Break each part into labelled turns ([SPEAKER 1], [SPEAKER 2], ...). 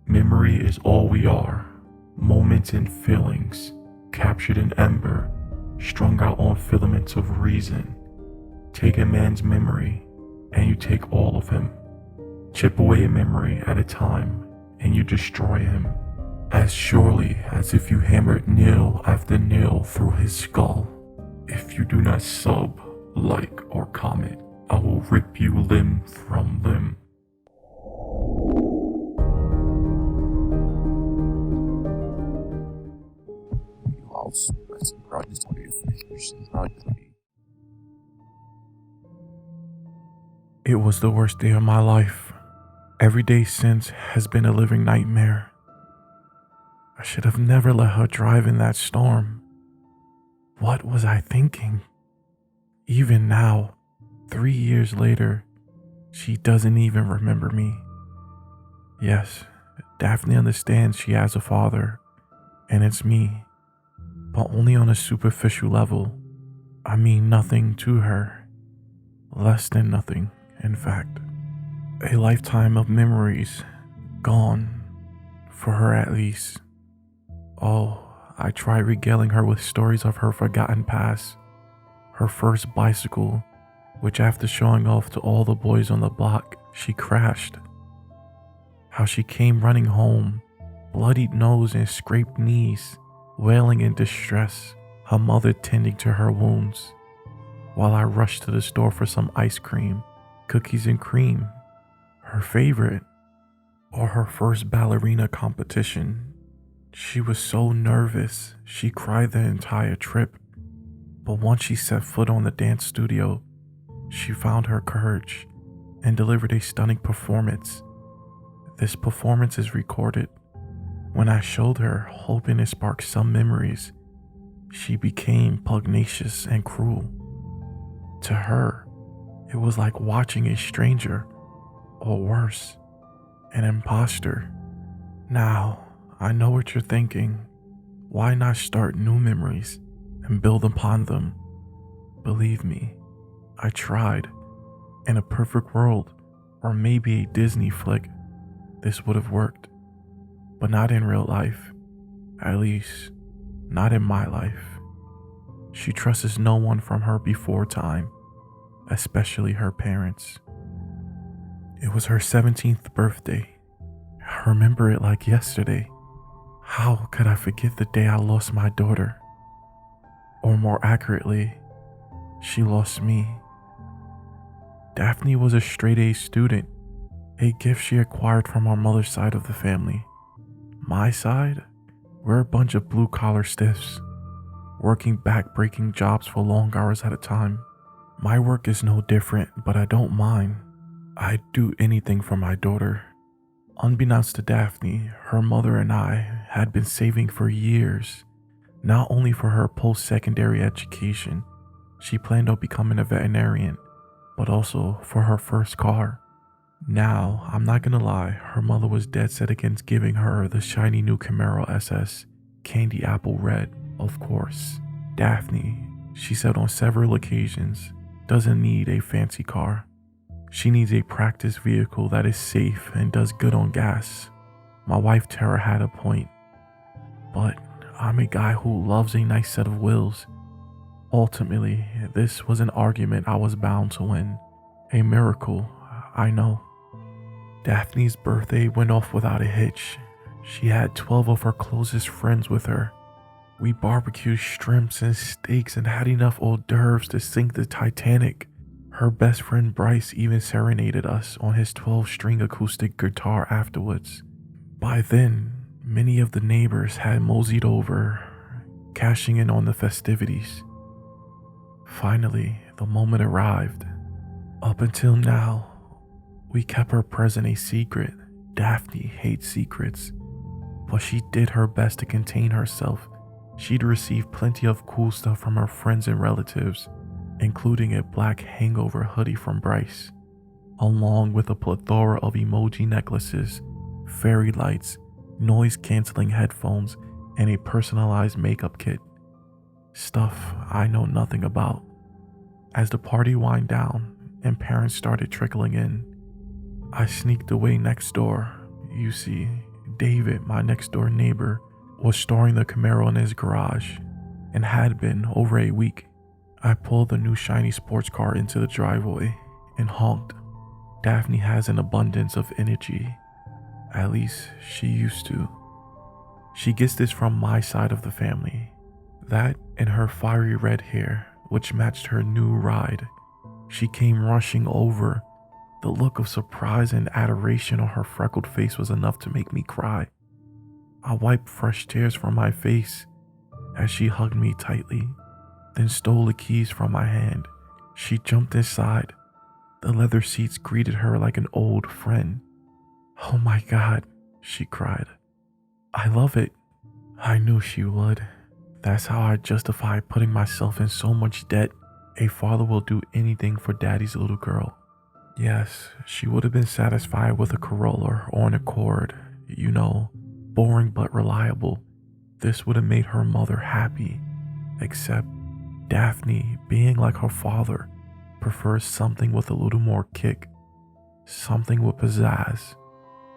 [SPEAKER 1] Memory is all we are, moments and feelings, captured in ember, strung out on filaments of reason. Take a man's memory, and you take all of him. Chip away a memory at a time, and you destroy him, as surely as if you hammered nail after nail through his skull. If you do not sub, like, or comment, I will rip you limb from limb. It was the worst day of my life. Every day since has been a living nightmare. I should have never let her drive in that storm. What was I thinking? Even now, 3 years later, she doesn't even remember me. Yes, Daphne understands she has a father, and it's me, but only on a superficial level. I mean nothing to her. Less than nothing, in fact. A lifetime of memories gone, for her at least. Oh, I tried regaling her with stories of her forgotten past. Her first bicycle, which after showing off to all the boys on the block, she crashed. How she came running home, bloodied nose and scraped knees, wailing in distress, her mother tending to her wounds, while I rushed to the store for some ice cream, cookies and cream, her favorite, or her first ballerina competition. She was so nervous, she cried the entire trip, but once she set foot on the dance studio, she found her courage and delivered a stunning performance. This performance is recorded. When I showed her, hoping to spark some memories, she became pugnacious and cruel. To her, it was like watching a stranger, or worse, an imposter. Now, I know what you're thinking. Why not start new memories and build upon them? Believe me, I tried. In a perfect world, or maybe a Disney flick, this would have worked. But not in real life. At least, not in my life. She trusts no one from her before time, especially her parents. It was her 17th birthday. I remember it like yesterday. How could I forget the day I lost my daughter? Or more accurately, she lost me. Daphne was a straight-A student, a gift she acquired from our mother's side of the family. My side, we're a bunch of blue-collar stiffs, working back-breaking jobs for long hours at a time. My work is no different, but I don't mind. I'd do anything for my daughter. Unbeknownst to Daphne, her mother and I had been saving for years, not only for her post-secondary education. She planned on becoming a veterinarian, but also for her first car. Now, I'm not gonna lie, her mother was dead set against giving her the shiny new Camaro SS, candy apple red, of course. Daphne, she said on several occasions, doesn't need a fancy car. She needs a practice vehicle that is safe and does good on gas. My wife Tara had a point, but I'm a guy who loves a nice set of wheels. Ultimately, this was an argument I was bound to win. A miracle, I know. Daphne's birthday went off without a hitch. She had 12 of her closest friends with her. We barbecued shrimps and steaks and had enough hors d'oeuvres to sink the Titanic. Her best friend Bryce even serenaded us on his 12-string acoustic guitar afterwards. By then, many of the neighbors had moseyed over, cashing in on the festivities. Finally, the moment arrived. Up until now, we kept her present a secret. Daphne hates secrets, but she did her best to contain herself. She'd received plenty of cool stuff from her friends and relatives, including a black hangover hoodie from Bryce, along with a plethora of emoji necklaces, fairy lights, noise-canceling headphones, and a personalized makeup kit. Stuff I know nothing about. As the party wound down and parents started trickling in, I sneaked away next door. You see, David, my next door neighbor, was storing the Camaro in his garage and had been over a week. I pulled the new shiny sports car into the driveway and honked. Daphne has an abundance of energy. At least she used to. She gets this from my side of the family. That and her fiery red hair, which matched her new ride. She came rushing over. The look of surprise and adoration on her freckled face was enough to make me cry. I wiped fresh tears from my face as she hugged me tightly, then stole the keys from my hand. She jumped inside. The leather seats greeted her like an old friend. "Oh my God," she cried. "I love it." I knew she would. That's how I justify putting myself in so much debt. A father will do anything for daddy's little girl. Yes, she would have been satisfied with a Corolla or an Accord, boring but reliable. This would have made her mother happy. Except Daphne, being like her father, prefers something with a little more kick, something with pizzazz.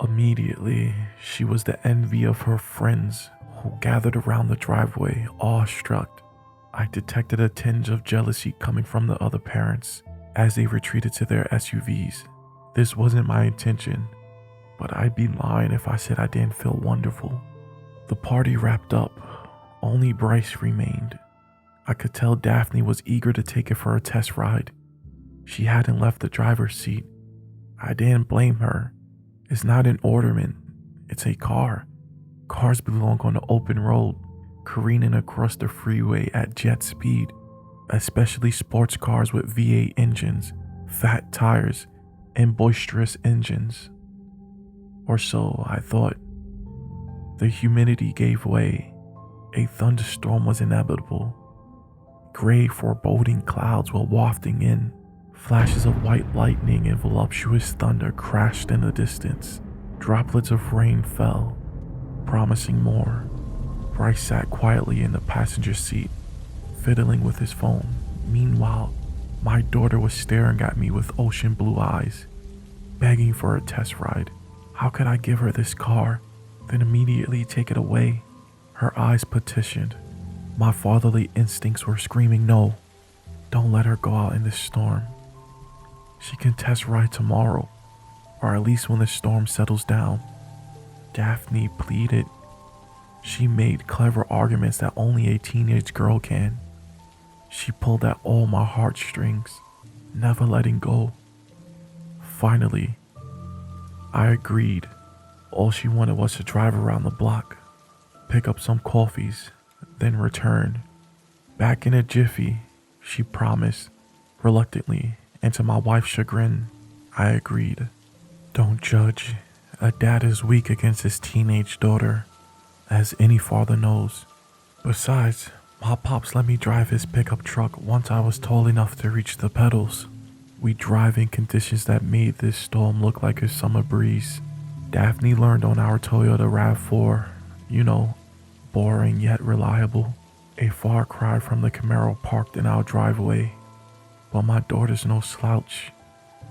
[SPEAKER 1] Immediately, she was the envy of her friends who gathered around the driveway, awestruck. I detected a tinge of jealousy coming from the other parents as they retreated to their SUVs. This wasn't my intention, but I'd be lying if I said I didn't feel wonderful. The party wrapped up. Only Bryce remained. I could tell Daphne was eager to take it for a test ride. She hadn't left the driver's seat. I didn't blame her. It's not an ornament. It's a car. Cars belong on the open road, careening across the freeway at jet speed, especially sports cars with V8 engines, fat tires, and boisterous engines. Or so I thought. The humidity gave way. A thunderstorm was inevitable. Gray, foreboding clouds were wafting in. Flashes of white lightning and voluptuous thunder crashed in the distance. Droplets of rain fell, promising more. Bryce sat quietly in the passenger seat, fiddling with his phone. Meanwhile, my daughter was staring at me with ocean blue eyes, begging for a test ride. How could I give her this car, then immediately take it away? Her eyes petitioned. My fatherly instincts were screaming, "No, don't let her go out in this storm. She can test ride tomorrow, or at least when the storm settles down." Daphne pleaded. She made clever arguments that only a teenage girl can. She pulled at all my heartstrings, never letting go. Finally, I agreed. All she wanted was to drive around the block, pick up some coffees, then return. Back in a jiffy, she promised, reluctantly, and to my wife's chagrin, I agreed. Don't judge. A dad is weak against his teenage daughter, as any father knows. Besides, my pops let me drive his pickup truck once I was tall enough to reach the pedals. We drive in conditions that made this storm look like a summer breeze. Daphne learned on our Toyota RAV4, boring yet reliable. A far cry from the Camaro parked in our driveway. But my daughter's no slouch.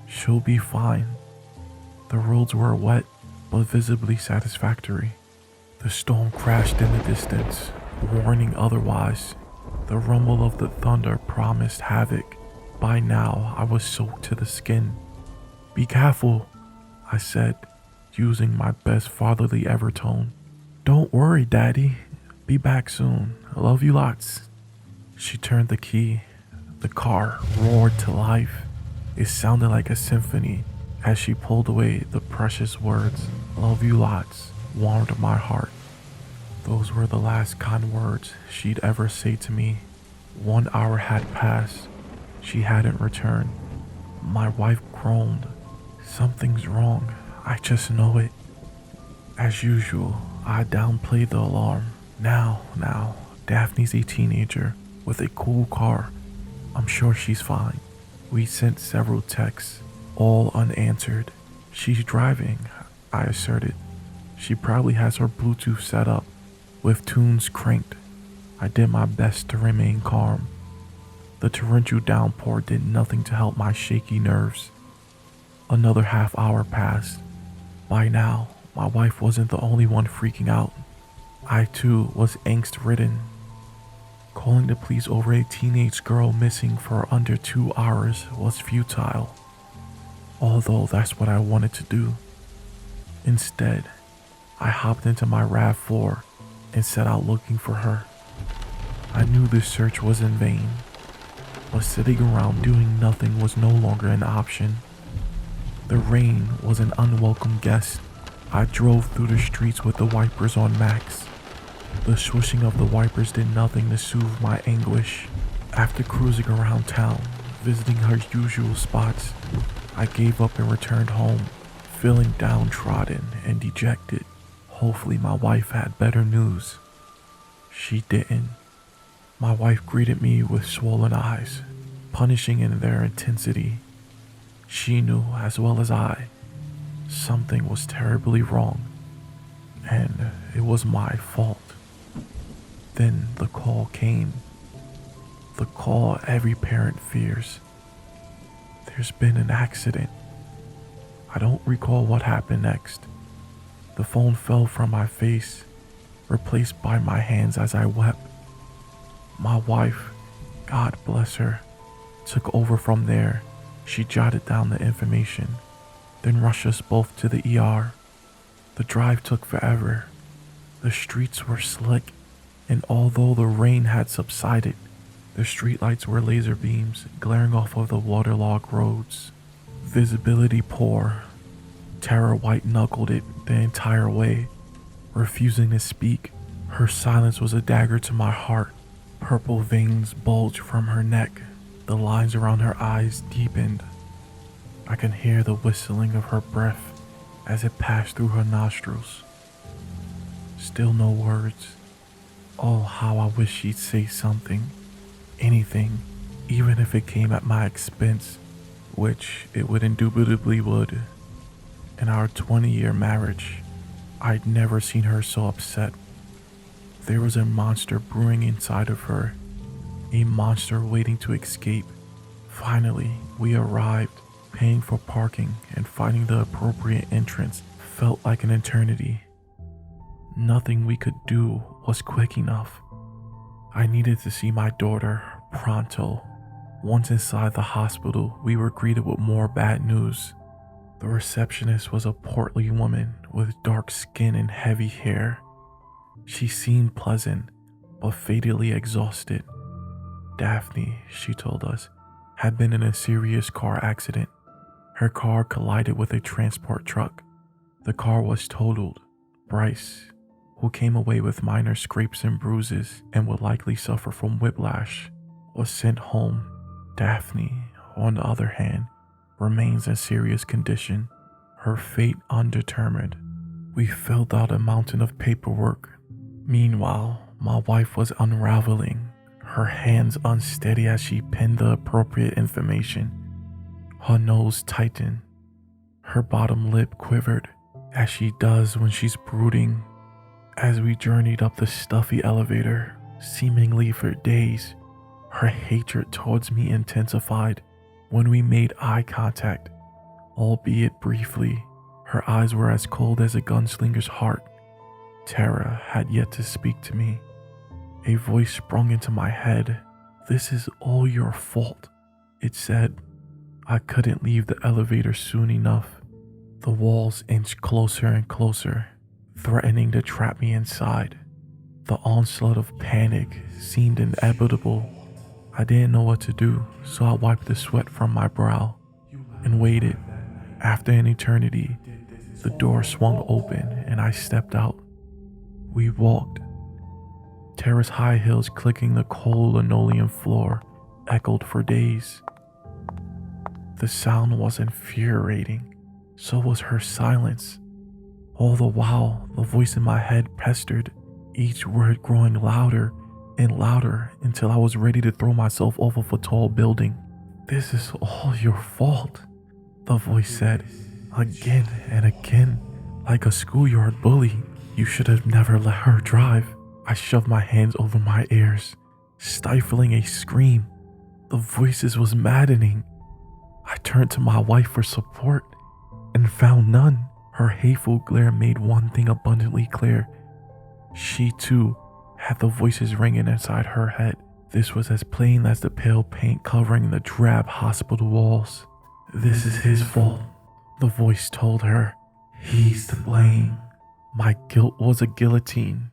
[SPEAKER 1] She'll be fine. The roads were wet, but visibly satisfactory. The storm crashed in the distance, warning otherwise. The rumble of the thunder promised havoc. By now, I was soaked to the skin. "Be careful," I said, using my best fatherly ever tone. "Don't worry, Daddy. Be back soon. I love you lots." She turned the key. The car roared to life. It sounded like a symphony. As she pulled away, the precious words, "Love you lots," warmed my heart. Those were the last kind words she'd ever say to me. 1 hour had passed. She hadn't returned. My wife groaned. "Something's wrong. I just know it." As usual, I downplayed the alarm. Now, Daphne's a teenager with a cool car. I'm sure she's fine. We sent several texts, all unanswered. "She's driving," I asserted. "She probably has her Bluetooth set up, with tunes cranked." I did my best to remain calm. The torrential downpour did nothing to help my shaky nerves. Another half hour passed. By now, My wife wasn't the only one freaking out. I too was angst-ridden. Calling the police over a teenage girl missing for under 2 hours was futile, although that's what I wanted to do. Instead, I hopped into my RAV4 and set out looking for her. I knew this search was in vain, but sitting around doing nothing was no longer an option. The rain was an unwelcome guest. I drove through the streets with the wipers on max. The swishing of the wipers did nothing to soothe my anguish. After cruising around town, visiting her usual spots, I gave up and returned home, feeling downtrodden and dejected. Hopefully my wife had better news. She didn't. My wife greeted me with swollen eyes, punishing in their intensity. She knew as well as I, something was terribly wrong, and it was my fault. Then the call came. The call every parent fears. There's been an accident. I don't recall what happened next. The phone fell from my face, replaced by my hands as I wept. My wife, God bless her, took over from there. She jotted down the information, then rushed us both to the ER. The drive took forever. The streets were slick, and although the rain had subsided, the streetlights were laser beams glaring off of the waterlogged roads. Visibility poor. Tara white-knuckled it the entire way, refusing to speak. Her silence was a dagger to my heart. Purple veins bulged from her neck. The lines around her eyes deepened. I can hear the whistling of her breath as it passed through her nostrils. Still no words. Oh, how I wish she'd say something. Anything, even if it came at my expense, which it would indubitably would. In our 20-year marriage, I'd never seen her so upset. There was a monster brewing inside of her, a monster waiting to escape. Finally, we arrived. Paying for parking and finding the appropriate entrance felt like an eternity. Nothing we could do was quick enough. I needed to see my daughter pronto. Once inside the hospital, we were greeted with more bad news. The receptionist was a portly woman with dark skin and heavy hair. She seemed pleasant, but fatally exhausted. Daphne, she told us, had been in a serious car accident. Her car collided with a transport truck. The car was totaled. Bryce, who came away with minor scrapes and bruises and would likely suffer from whiplash, was sent home. Daphne, on the other hand, remains in serious condition, her fate undetermined. We filled out a mountain of paperwork. Meanwhile, my wife was unraveling, her hands unsteady as she penned the appropriate information. Her nose tightened. Her bottom lip quivered, as she does when she's brooding. As we journeyed up the stuffy elevator, seemingly for days, her hatred towards me intensified. When we made eye contact, albeit briefly, her eyes were as cold as a gunslinger's heart. Tara had yet to speak to me. A voice sprung into my head. "This is all your fault," it said. I couldn't leave the elevator soon enough. The walls inched closer and closer, threatening to trap me inside. The onslaught of panic seemed inevitable. I didn't know what to do, so I wiped the sweat from my brow and waited. After an eternity, the door swung open and I stepped out. We walked. Tara's high heels clicking the cold linoleum floor echoed for days. The sound was infuriating, so was her silence. All the while, the voice in my head pestered, each word growing louder and louder until I was ready to throw myself off of a tall building. "This is all your fault," the voice said, again and again, like a schoolyard bully. "You should have never let her drive." I shoved my hands over my ears, stifling a scream. The voices was maddening. I turned to my wife for support and found none. Her hateful glare made one thing abundantly clear. She too had the voices ringing inside her head. This was as plain as the pale paint covering the drab hospital walls. "This is his fault," the voice told her. "He's to blame." My guilt was a guillotine.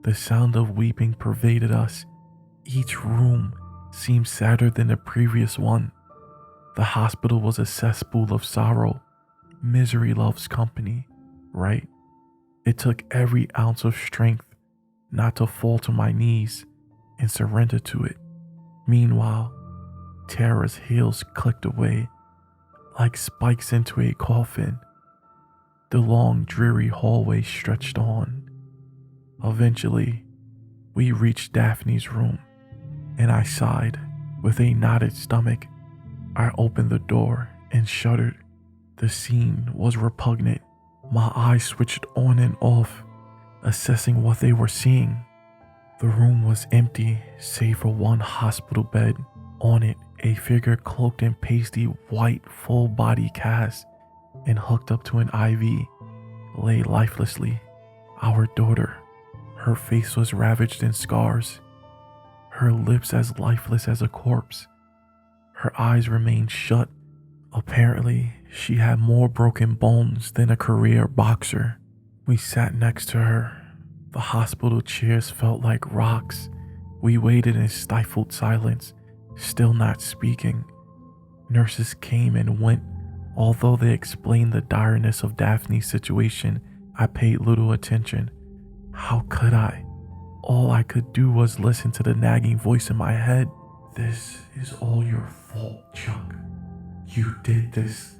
[SPEAKER 1] The sound of weeping pervaded us. Each room seemed sadder than the previous one. The hospital was a cesspool of sorrow. Misery loves company, right? It took every ounce of strength not to fall to my knees and surrender to it. Meanwhile, terror's heels clicked away like spikes into a coffin. The long, dreary hallway stretched on. Eventually, we reached Daphne's room, and I sighed. With a knotted stomach, I opened the door and shuddered. The scene was repugnant. My eyes switched on and off, assessing what they were seeing. The room was empty, save for one hospital bed. On it, a figure cloaked in pasty white full-body cast and hooked up to an IV lay lifelessly. Our daughter. Her face was ravaged in scars, her lips as lifeless as a corpse. Her eyes remained shut. Apparently, she had more broken bones than a career boxer. We sat next to her. The hospital chairs felt like rocks. We waited in stifled silence, still not speaking. Nurses came and went. Although they explained the direness of Daphne's situation, I paid little attention. How could I? All I could do was listen to the nagging voice in my head. "This is all your fault, Chuck. You did this.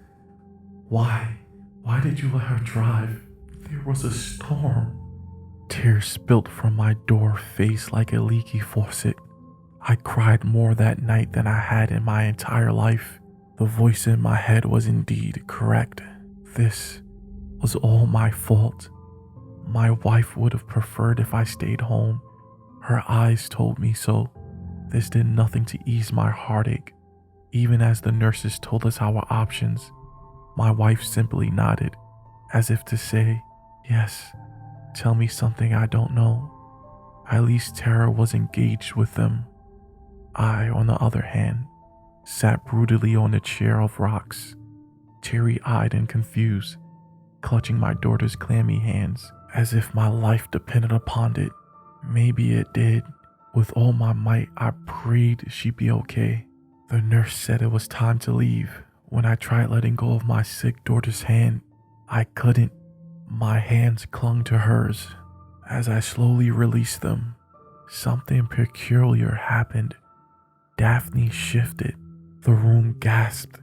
[SPEAKER 1] Why? Why did you let her drive? There was a storm." Tears spilt from my door face like a leaky faucet. I cried more that night than I had in my entire life. The voice in my head was indeed correct. This was all my fault. My wife would have preferred if I stayed home. Her eyes told me so. This did nothing to ease my heartache. Even as the nurses told us our options, my wife simply nodded, as if to say, "Yes, tell me something I don't know." At least Tara was engaged with them. I, on the other hand, sat brutally on a chair of rocks, teary-eyed and confused, clutching my daughter's clammy hands as if my life depended upon it. Maybe it did. With all my might, I prayed she'd be okay. The nurse said it was time to leave. When I tried letting go of my sick daughter's hand, I couldn't. My hands clung to hers. As I slowly released them, something peculiar happened. Daphne shifted. The room gasped.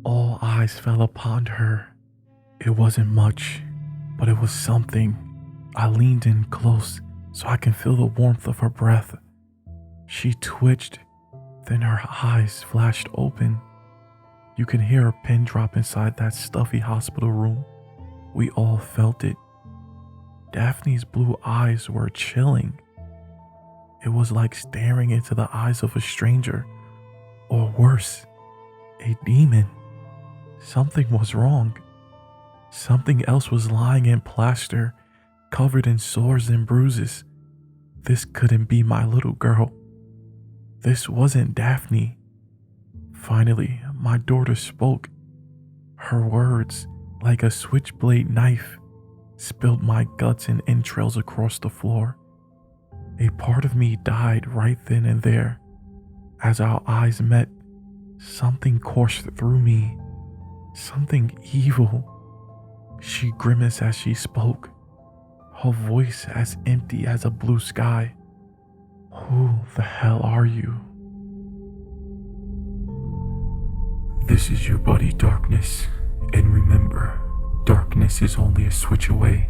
[SPEAKER 1] All eyes fell upon her. It wasn't much, but it was something. I leaned in close so I can feel the warmth of her breath. She twitched, then her eyes flashed open. You can hear a pin drop inside that stuffy hospital room. We all felt it. Daphne's blue eyes were chilling. It was like staring into the eyes of a stranger, or worse, a demon. Something was wrong. Something else was lying in plaster, covered in sores and bruises. This couldn't be my little girl. This wasn't Daphne. Finally, my daughter spoke. Her words, like a switchblade knife, spilled my guts and entrails across the floor. A part of me died right then and there. As our eyes met, something coursed through me. Something evil. She grimaced as she spoke, her voice as empty as a blue sky. "Who the hell are you?" This is your buddy Darkness, and remember, darkness is only a switch away.